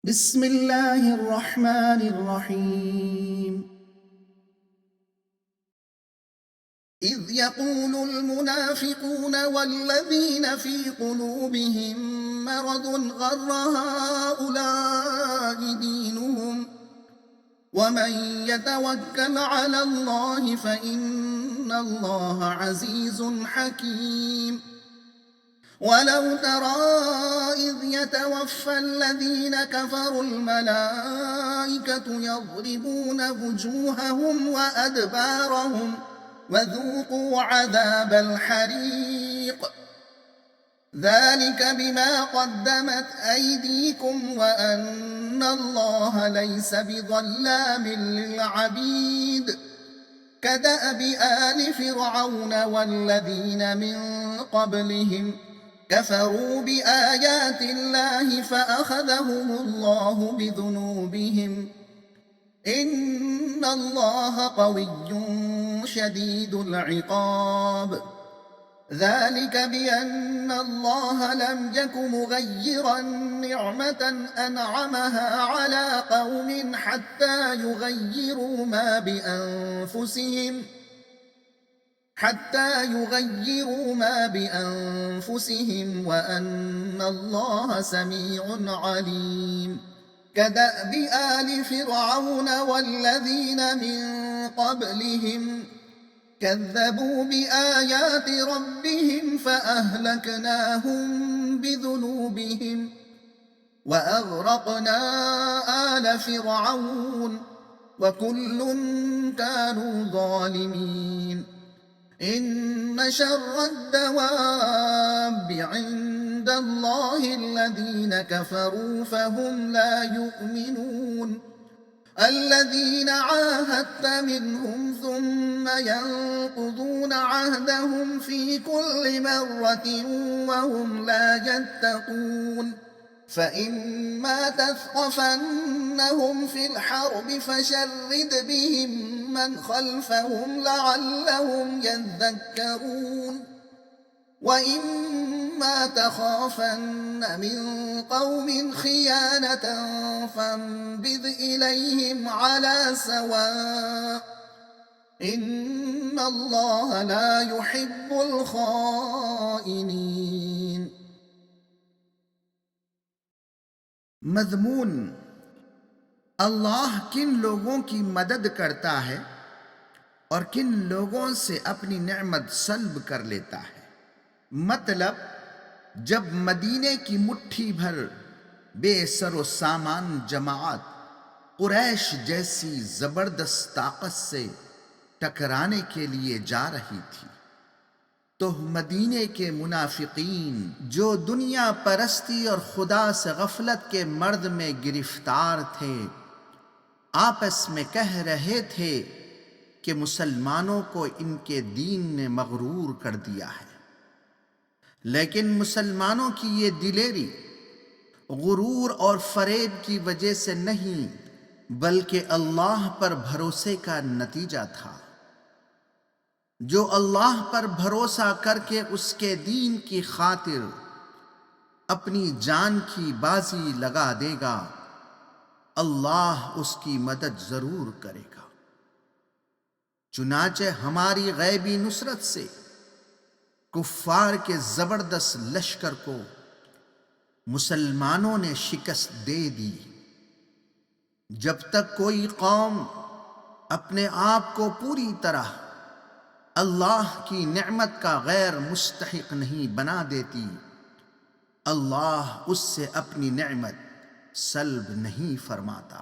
بسم الله الرحمن الرحيم. إذ يقول المنافقون والذين في قلوبهم مرض غر هؤلاء دينهم ومن يتوكل على الله فإن الله عزيز حكيم. ولو ترى إذ يتوفى الذين كفروا الملائكة يضربون وجوههم وأدبارهم وذوقوا عذاب الحريق ذلك بما قدمت أيديكم وأن الله ليس بظلام للعبيد. كدأب آل فرعون والذين من قبلهم كفروا بآيات الله فأخذهم الله بذنوبهم إن الله قوي شديد العقاب. ذلك بأن الله لم يك مغيرا نعمة أنعمها على قوم حتى يغيروا ما بأنفسهم وأن الله سميع عليم. كدأب آل فرعون والذين من قبلهم كذبوا بآيات ربهم فأهلكناهم بذنوبهم وأغرقنا آل فرعون وكل كانوا ظالمين. إن شر الدواب عند الله الذين كفروا فهم لا يؤمنون. الذين عاهدت منهم ثم ينقضون عهدهم في كل مرة وهم لا يتقون. فإما تثقفنهم في الحرب فشرد بهم من خلفهم لعلهم يذكرون. وإما تخافن من قوم خيانة فانبذ إليهم على سواء إن الله لا يحب الخائنين. مضمون: اللہ کن لوگوں کی مدد کرتا ہے اور کن لوگوں سے اپنی نعمت سلب کر لیتا ہے۔ مطلب، جب مدینے کی مٹھی بھر بے سر و سامان جماعت قریش جیسی زبردست طاقت سے ٹکرانے کے لیے جا رہی تھی تو مدینے کے منافقین جو دنیا پرستی اور خدا سے غفلت کے مرض میں گرفتار تھے آپس میں کہہ رہے تھے کہ مسلمانوں کو ان کے دین نے مغرور کر دیا ہے، لیکن مسلمانوں کی یہ دلیری غرور اور فریب کی وجہ سے نہیں بلکہ اللہ پر بھروسے کا نتیجہ تھا۔ جو اللہ پر بھروسہ کر کے اس کے دین کی خاطر اپنی جان کی بازی لگا دے گا اللہ اس کی مدد ضرور کرے گا۔ چنانچہ ہماری غیبی نصرت سے کفار کے زبردست لشکر کو مسلمانوں نے شکست دے دی۔ جب تک کوئی قوم اپنے آپ کو پوری طرح اللہ کی نعمت کا غیر مستحق نہیں بنا دیتی اللہ اس سے اپنی نعمت سلب نہیں فرماتا۔